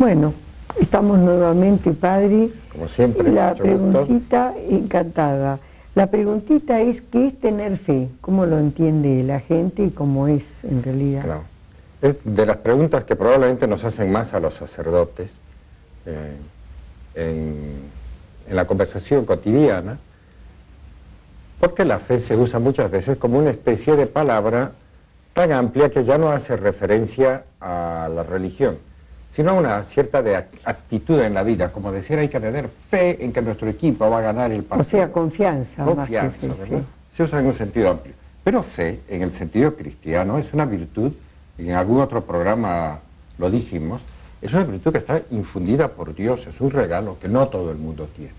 Bueno, estamos nuevamente, Padre. Como siempre, La mucho gusto. preguntita, encantada. La preguntita es, ¿qué es tener fe? ¿Cómo lo entiende la gente y cómo es en realidad? Claro. Es de las preguntas que probablemente nos hacen más a los sacerdotes en la conversación cotidiana, porque la fe se usa muchas veces como una especie de palabra tan amplia que ya no hace referencia a la religión, sino a una cierta actitud en la vida, como decir, hay que tener fe en que nuestro equipo va a ganar el partido. O sea, confianza más que fe, ¿verdad? sí. Se usa en un sentido amplio. Pero fe, en el sentido cristiano, es una virtud, y en algún otro programa lo dijimos, es una virtud que está infundida por Dios, es un regalo que no todo el mundo tiene.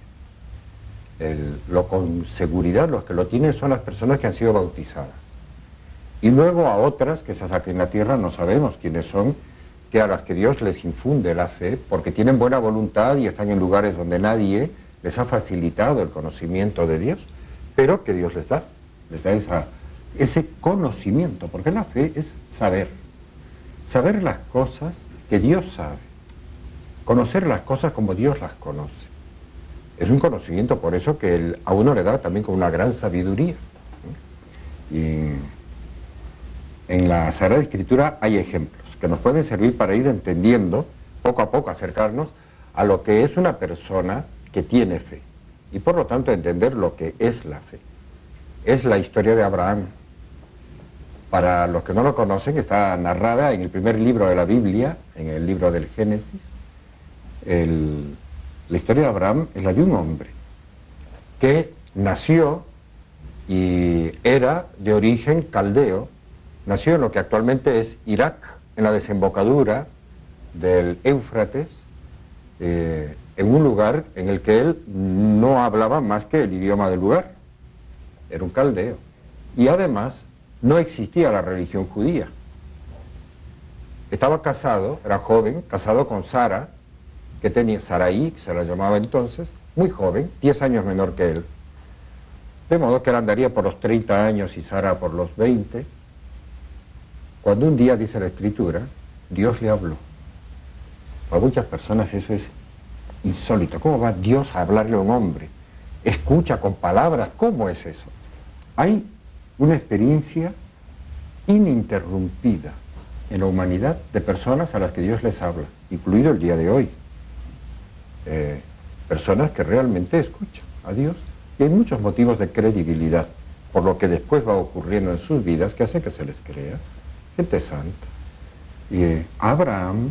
Con seguridad los que lo tienen son las personas que han sido bautizadas. Y luego a otras, que esas aquí en la tierra no sabemos quiénes son, que a las que Dios les infunde la fe, porque tienen buena voluntad y están en lugares donde nadie les ha facilitado el conocimiento de Dios, pero que Dios les da ese conocimiento, porque la fe es saber las cosas que Dios sabe, conocer las cosas como Dios las conoce. Es un conocimiento por eso que a uno le da también con una gran sabiduría. Y en la Sagrada Escritura hay ejemplos que nos pueden servir para ir entendiendo, poco a poco acercarnos a lo que es una persona que tiene fe, y por lo tanto entender lo que es la fe. Es la historia de Abraham. Para los que no lo conocen, está narrada en el primer libro de la Biblia, en el libro del Génesis. La historia de Abraham es la de un hombre que nació y era de origen caldeo, nació en lo que actualmente es Irak, en la desembocadura del Éufrates, en un lugar en el que él no hablaba más que el idioma del lugar, era un caldeo, y además no existía la religión judía. Estaba casado, era joven, casado con Sara, que tenía, Saraí, que se la llamaba entonces, muy joven, 10 años menor que él. De modo que él andaría por los 30 años y Sara por los 20, cuando un día, dice la Escritura, Dios le habló. Para muchas personas eso es insólito. ¿Cómo va Dios a hablarle a un hombre? Escucha con palabras, ¿cómo es eso? Hay una experiencia ininterrumpida en la humanidad de personas a las que Dios les habla, incluido el día de hoy. Personas que realmente escuchan a Dios, y hay muchos motivos de credibilidad por lo que después va ocurriendo en sus vidas que hacen que se les crea. Gente santa. Y a Abraham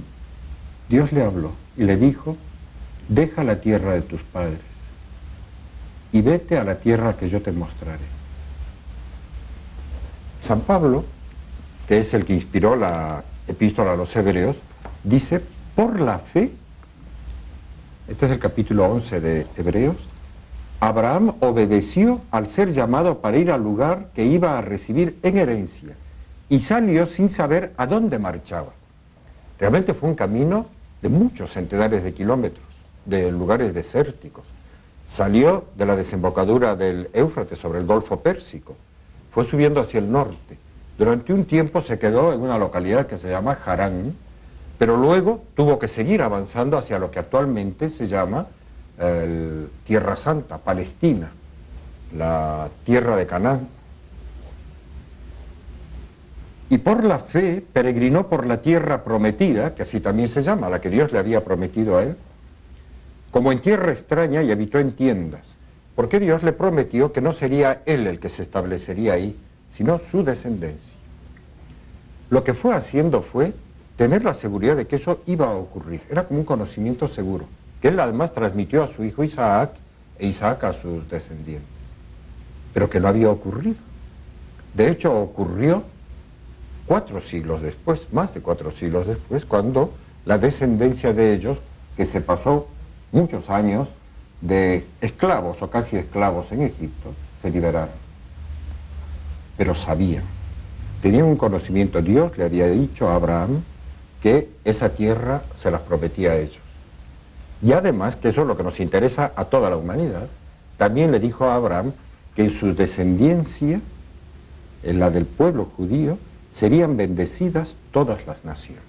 Dios le habló y le dijo: deja la tierra de tus padres y vete a la tierra que yo te mostraré. San Pablo, que es el que inspiró la epístola a los Hebreos, dice: por la fe, este es el capítulo 11 de Hebreos, Abraham obedeció al ser llamado para ir al lugar que iba a recibir en herencia y salió sin saber a dónde marchaba. Realmente fue un camino de muchos centenares de kilómetros, de lugares desérticos. Salió de la desembocadura del Éufrates sobre el Golfo Pérsico, fue subiendo hacia el norte. Durante un tiempo se quedó en una localidad que se llama Harán, pero luego tuvo que seguir avanzando hacia lo que actualmente se llama Tierra Santa, Palestina, la tierra de Canaán. Y por la fe peregrinó por la tierra prometida, que así también se llama, la que Dios le había prometido a él, como en tierra extraña, y habitó en tiendas, porque Dios le prometió que no sería él el que se establecería ahí, sino su descendencia. Lo que fue haciendo fue tener la seguridad de que eso iba a ocurrir. Era como un conocimiento seguro, que él además transmitió a su hijo Isaac, e Isaac a sus descendientes. Pero que no había ocurrido. De hecho, ocurrió 4 siglos después, más de 4 siglos después, cuando la descendencia de ellos, que se pasó muchos años de esclavos o casi esclavos en Egipto, se liberaron. Pero sabían, tenían un conocimiento. Dios le había dicho a Abraham que esa tierra se las prometía a ellos. Y además, que eso es lo que nos interesa a toda la humanidad, también le dijo a Abraham que en su descendencia, en la del pueblo judío, serían bendecidas todas las naciones.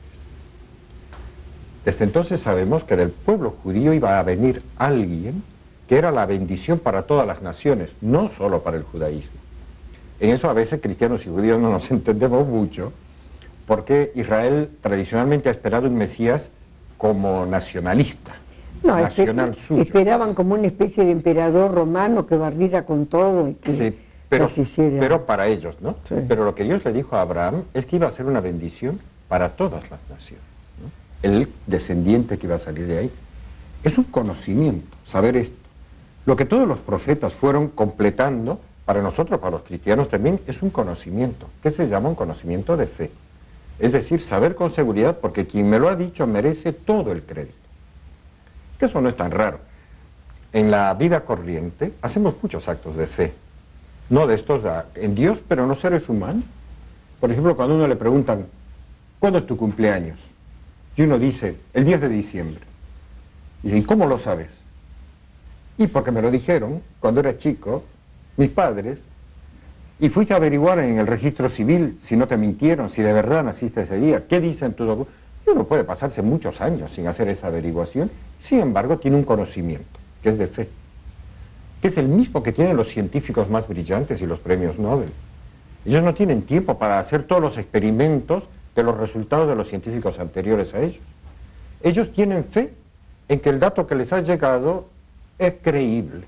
Desde entonces sabemos que del pueblo judío iba a venir alguien que era la bendición para todas las naciones, no solo para el judaísmo. En eso a veces cristianos y judíos no nos entendemos mucho, porque Israel tradicionalmente ha esperado un Mesías como nacionalista, No, nacional suyo. esperaban como una especie de emperador romano que barriera con todo y que Sí, pero los hiciera. pero para ellos, ¿no? Sí. Pero lo que Dios le dijo a Abraham es que iba a ser una bendición para todas las naciones, ¿no? El descendiente que iba a salir de ahí. Es un conocimiento, saber esto. Lo que todos los profetas fueron completando, para nosotros, para los cristianos también, es un conocimiento, que se llama un conocimiento de fe. Es decir, saber con seguridad, porque quien me lo ha dicho merece todo el crédito. Que eso no es tan raro. En la vida corriente hacemos muchos actos de fe. No de estos en Dios, pero en los seres humanos. Por ejemplo, cuando a uno le preguntan, ¿cuándo es tu cumpleaños? Y uno dice, el 10 de diciembre. Y dice, ¿y cómo lo sabes? Y porque me lo dijeron cuando era chico, mis padres, y fuiste a averiguar en el registro civil si no te mintieron, si de verdad naciste ese día, ¿qué dicen tu documento? Y uno puede pasarse muchos años sin hacer esa averiguación, sin embargo tiene un conocimiento, que es de fe, que es el mismo que tienen los científicos más brillantes y los premios Nobel. Ellos no tienen tiempo para hacer todos los experimentos de los resultados de los científicos anteriores a ellos. Ellos tienen fe en que el dato que les ha llegado es creíble,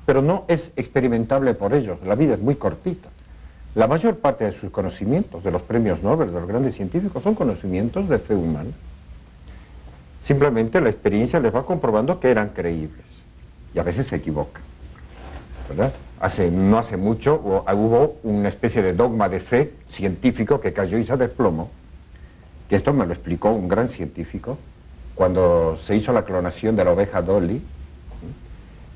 pero no es experimentable por ellos. La vida es muy cortita. La mayor parte de sus conocimientos, de los premios Nobel, de los grandes científicos, son conocimientos de fe humana. Simplemente la experiencia les va comprobando que eran creíbles. Y a veces se equivocan, ¿verdad? No hace mucho hubo una especie de dogma de fe científico que cayó y se desplomó. Que esto me lo explicó un gran científico cuando se hizo la clonación de la oveja Dolly.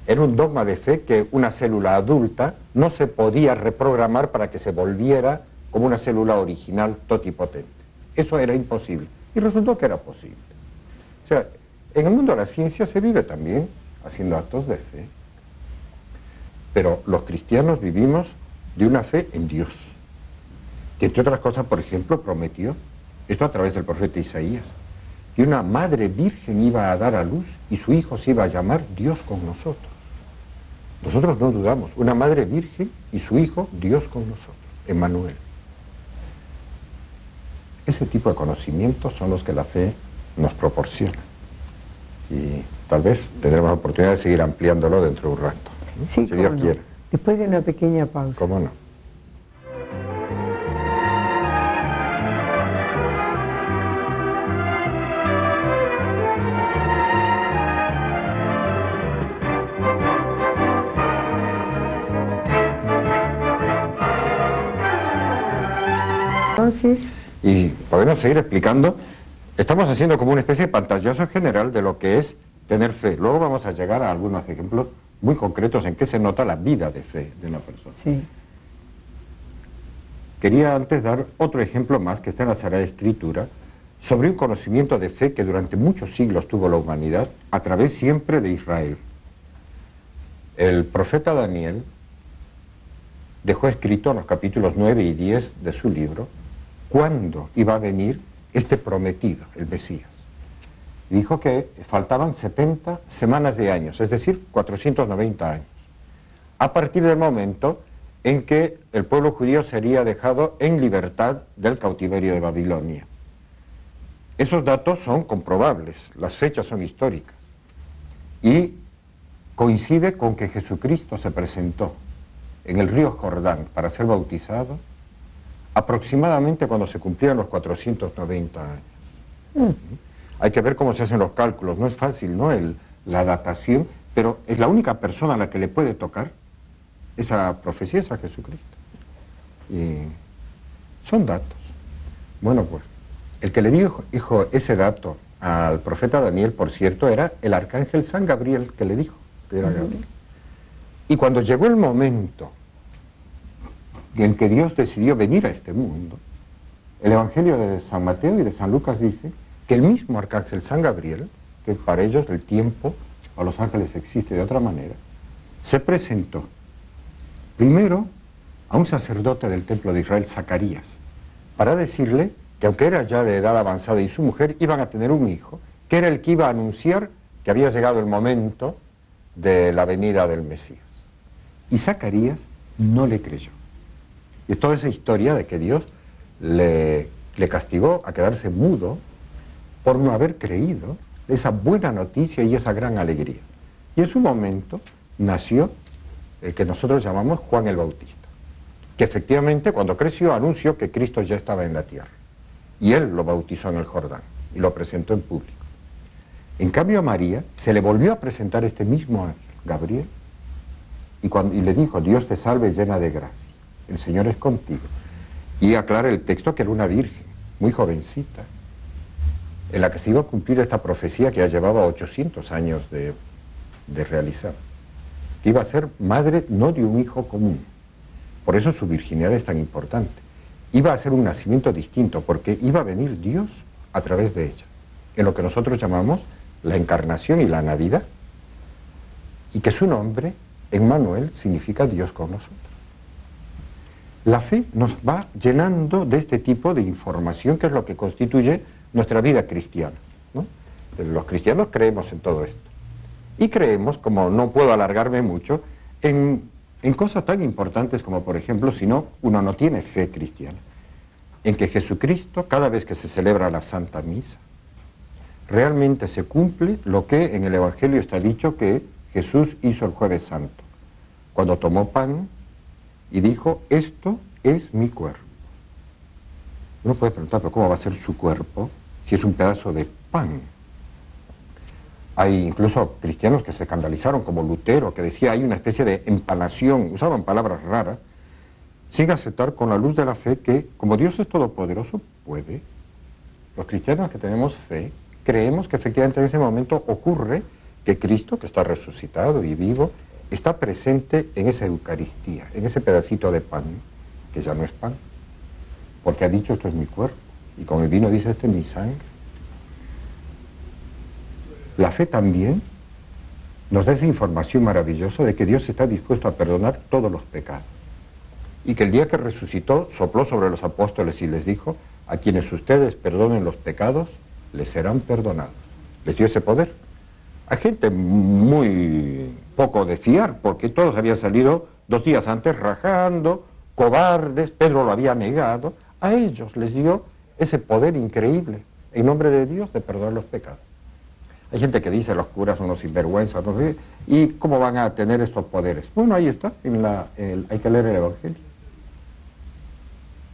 Era un dogma de fe que una célula adulta no se podía reprogramar para que se volviera como una célula original totipotente. Eso era imposible. Y resultó que era posible. O sea, en el mundo de la ciencia se vive también haciendo actos de fe. Pero los cristianos vivimos de una fe en Dios, que entre otras cosas, por ejemplo, prometió, esto a través del profeta Isaías, que una madre virgen iba a dar a luz y su hijo se iba a llamar Dios con nosotros. Nosotros no dudamos, una madre virgen y su hijo Dios con nosotros, Emmanuel. Ese tipo de conocimientos son los que la fe nos proporciona. Y tal vez tendremos la oportunidad de seguir ampliándolo dentro de un rato, ¿no? Sí, Si Dios no. quiere. Después de una pequeña pausa. ¿Cómo no? Entonces, Y podemos seguir explicando. Estamos haciendo como una especie de pantallazo general de lo que es tener fe. Luego vamos a llegar a algunos ejemplos muy concretos en qué se nota la vida de fe de una persona. sí. Quería antes dar otro ejemplo más que está en la Sagrada Escritura sobre un conocimiento de fe que durante muchos siglos tuvo la humanidad a través siempre de Israel. El profeta Daniel dejó escrito en los capítulos 9 y 10 de su libro cuándo iba a venir este prometido, el Mesías. Y dijo que faltaban 70 semanas de años, es decir, 490 años, a partir del momento en que el pueblo judío sería dejado en libertad del cautiverio de Babilonia. Esos datos son comprobables, las fechas son históricas, y coincide con que Jesucristo se presentó en el río Jordán para ser bautizado aproximadamente cuando se cumplían los 490 años. Hay que ver cómo se hacen los cálculos, no es fácil, ¿no? La datación, pero es la única persona a la que le puede tocar esa profecía, es a Jesucristo. Y son datos. Bueno, pues, el que le dijo ese dato al profeta Daniel, por cierto, era el arcángel San Gabriel que le dijo que era Gabriel. Y cuando llegó el momento en que Dios decidió venir a este mundo, el Evangelio de San Mateo y de San Lucas dice que el mismo arcángel San Gabriel, que para ellos el tiempo a los ángeles existe de otra manera, se presentó primero a un sacerdote del templo de Israel, Zacarías, para decirle que aunque era ya de edad avanzada y su mujer iban a tener un hijo, que era el que iba a anunciar que había llegado el momento de la venida del Mesías. Y Zacarías no le creyó. Y es toda esa historia de que Dios le castigó a quedarse mudo por no haber creído esa buena noticia y esa gran alegría. Y en su momento nació el que nosotros llamamos Juan el Bautista, que efectivamente cuando creció anunció que Cristo ya estaba en la tierra. Y él lo bautizó en el Jordán y lo presentó en público. En cambio a María se le volvió a presentar este mismo ángel, Gabriel, y le dijo: Dios te salve llena de gracia, el Señor es contigo. Y aclara el texto que era una virgen, muy jovencita, en la que se iba a cumplir esta profecía que ya llevaba 800 años de realizar, que iba a ser madre no de un hijo común. Por eso su virginidad es tan importante. Iba a ser un nacimiento distinto, porque iba a venir Dios a través de ella, en lo que nosotros llamamos la encarnación y la Navidad, y que su nombre, Emmanuel, significa Dios con nosotros. La fe nos va llenando de este tipo de información, que es lo que constituye nuestra vida cristiana, ¿no? Los cristianos creemos en todo esto. Y creemos, como no puedo alargarme mucho, en cosas tan importantes como, por ejemplo, si no, uno no tiene fe cristiana, en que Jesucristo, cada vez que se celebra la Santa Misa, realmente se cumple lo que en el Evangelio está dicho que Jesús hizo el Jueves Santo, cuando tomó pan y dijo: esto es mi cuerpo. Uno puede preguntar: ¿pero cómo va a ser su cuerpo si es un pedazo de pan? Hay incluso cristianos que se escandalizaron, como Lutero, que decía hay una especie de empanación, usaban palabras raras, sin aceptar con la luz de la fe que, como Dios es todopoderoso, puede. Los cristianos que tenemos fe, creemos que efectivamente en ese momento ocurre que Cristo, que está resucitado y vivo, está presente en esa Eucaristía, en ese pedacito de pan, que ya no es pan, porque ha dicho: esto es mi cuerpo, y con el vino dice: este es mi sangre. La fe también nos da esa información maravillosa de que Dios está dispuesto a perdonar todos los pecados, y que el día que resucitó sopló sobre los apóstoles y les dijo: a quienes ustedes perdonen los pecados, les serán perdonados. Les dio ese poder. A gente muy poco de fiar, porque todos habían salido 2 días antes rajando, cobardes, Pedro lo había negado. A ellos les dio ese poder increíble, en nombre de Dios, de perdonar los pecados. Hay gente que dice: los curas son unos sinvergüenzas, no sé, ¿y cómo van a tener estos poderes? Bueno, ahí está, hay que leer el Evangelio.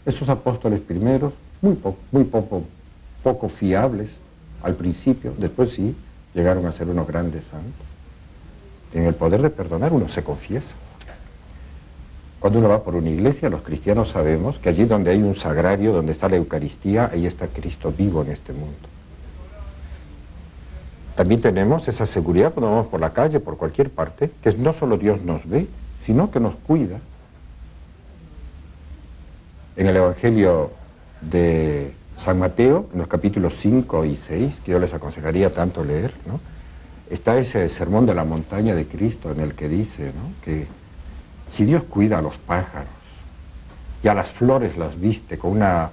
Esos apóstoles primeros, muy poco fiables al principio, después sí, llegaron a ser unos grandes santos. Tienen el poder de perdonar, uno se confiesa. Cuando uno va por una iglesia, los cristianos sabemos que allí donde hay un sagrario, donde está la Eucaristía, ahí está Cristo vivo en este mundo. También tenemos esa seguridad cuando vamos por la calle, por cualquier parte, que no solo Dios nos ve, sino que nos cuida. En el Evangelio de San Mateo, en los capítulos 5 y 6, que yo les aconsejaría tanto leer, ¿no?, está ese sermón de la montaña de Cristo en el que dice, ¿no?, que si Dios cuida a los pájaros y a las flores las viste con una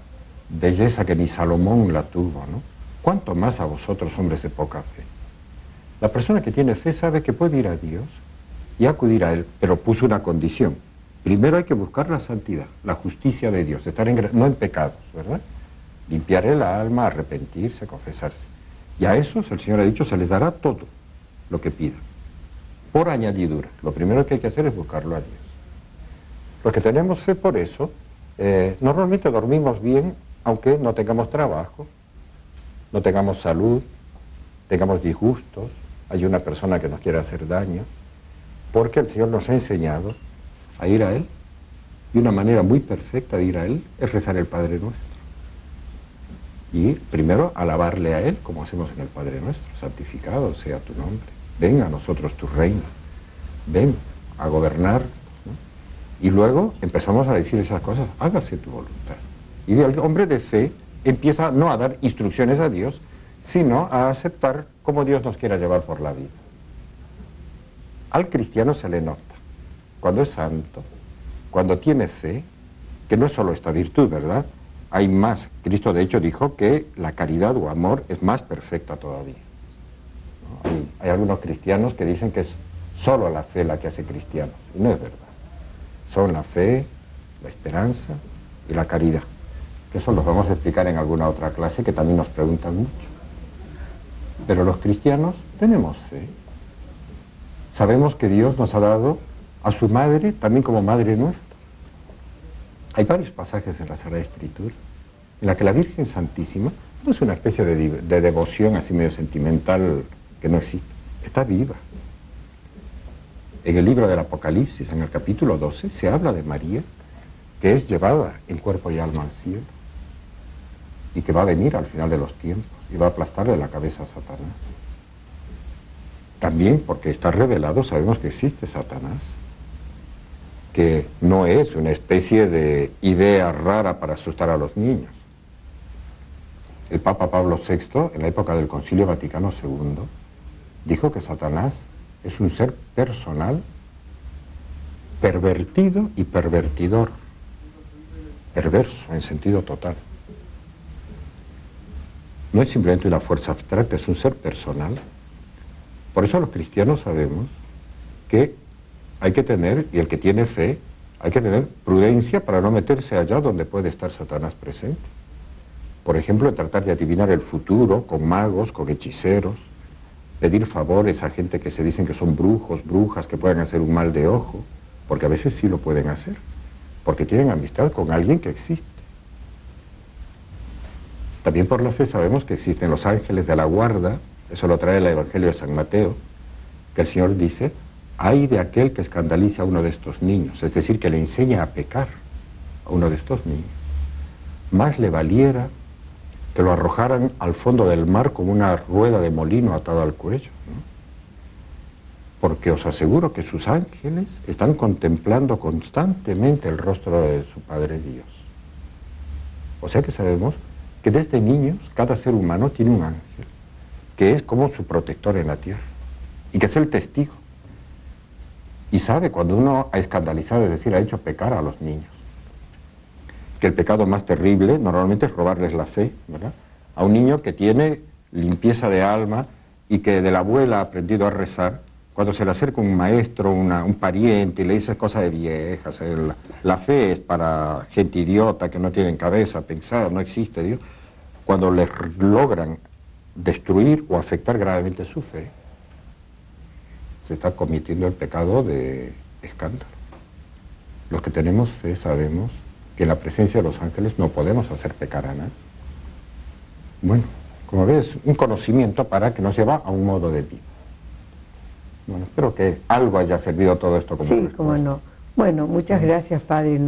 belleza que ni Salomón la tuvo, ¿no?, ¿cuánto más a vosotros, hombres de poca fe? La persona que tiene fe sabe que puede ir a Dios y acudir a Él, pero puso una condición. Primero hay que buscar la santidad, la justicia de Dios, estar no en pecados, ¿verdad? Limpiar el alma, arrepentirse, confesarse. Y a esos el Señor ha dicho: se les dará todo lo que pidan, por añadidura. Lo primero que hay que hacer es buscarlo a Dios. Los que tenemos fe por eso, normalmente dormimos bien, aunque no tengamos trabajo, no tengamos salud, tengamos disgustos, hay una persona que nos quiere hacer daño, porque el Señor nos ha enseñado a ir a Él, y una manera muy perfecta de ir a Él es rezar el Padre Nuestro. Y primero alabarle a Él, como hacemos en el Padre Nuestro: santificado sea tu nombre, ven a nosotros tu reino, ven a gobernar, ¿no? Y luego empezamos a decir esas cosas: hágase tu voluntad. Y el hombre de fe empieza no a dar instrucciones a Dios, sino a aceptar cómo Dios nos quiera llevar por la vida. Al cristiano se le nota, cuando es santo, cuando tiene fe, que no es solo esta virtud, ¿verdad? hay más. Cristo de hecho dijo que la caridad o amor es más perfecta todavía. ¿No? Hay algunos cristianos que dicen que es solo la fe la que hace cristianos, y no es verdad. Son la fe, la esperanza y la caridad. Eso los vamos a explicar en alguna otra clase que también nos preguntan mucho. Pero los cristianos tenemos fe. Sabemos que Dios nos ha dado a su madre también como madre nuestra. Hay varios pasajes en la Sagrada Escritura en la que la Virgen Santísima no es una especie de devoción así medio sentimental que no existe, está viva. En el libro del Apocalipsis, en el capítulo 12, se habla de María, que es llevada en cuerpo y alma al cielo, y que va a venir al final de los tiempos, y va a aplastarle la cabeza a Satanás. También porque está revelado, sabemos que existe Satanás, que no es una especie de idea rara para asustar a los niños. El Papa Pablo VI, en la época del Concilio Vaticano II, dijo que Satanás es un ser personal, pervertido y pervertidor, perverso en sentido total. No es simplemente una fuerza abstracta, es un ser personal. Por eso los cristianos sabemos que hay que tener, y el que tiene fe, hay que tener prudencia para no meterse allá donde puede estar Satanás presente. Por ejemplo, tratar de adivinar el futuro con magos, con hechiceros, pedir favores a gente que se dicen que son brujos, brujas, que pueden hacer un mal de ojo, porque a veces sí lo pueden hacer, porque tienen amistad con alguien que existe. También por la fe sabemos que existen los ángeles de la guarda, eso lo trae el Evangelio de San Mateo, que el Señor dice: ay de aquel que escandalice a uno de estos niños, es decir, que le enseña a pecar a uno de estos niños. Más le valiera que lo arrojaran al fondo del mar como una rueda de molino atada al cuello, ¿no? Porque os aseguro que sus ángeles están contemplando constantemente el rostro de su Padre Dios. O sea que sabemos que desde niños cada ser humano tiene un ángel, que es como su protector en la tierra, y que es el testigo. Y sabe cuando uno ha escandalizado, es decir, ha hecho pecar a los niños. Que el pecado más terrible normalmente es robarles la fe, ¿verdad? A un niño que tiene limpieza de alma y que de la abuela ha aprendido a rezar, cuando se le acerca un maestro, un pariente y le dice cosas de viejas, la fe es para gente idiota que no tienen cabeza, pensar, no existe Dios. Cuando les logran destruir o afectar gravemente su fe, se está cometiendo el pecado de escándalo. Los que tenemos fe sabemos que en la presencia de los ángeles no podemos hacer pecar a nadie. Bueno, como ves, un conocimiento para que nos lleva a un modo de vida. Bueno, espero que algo haya servido todo esto como Sí, cómo no. Bueno, muchas gracias, Padre.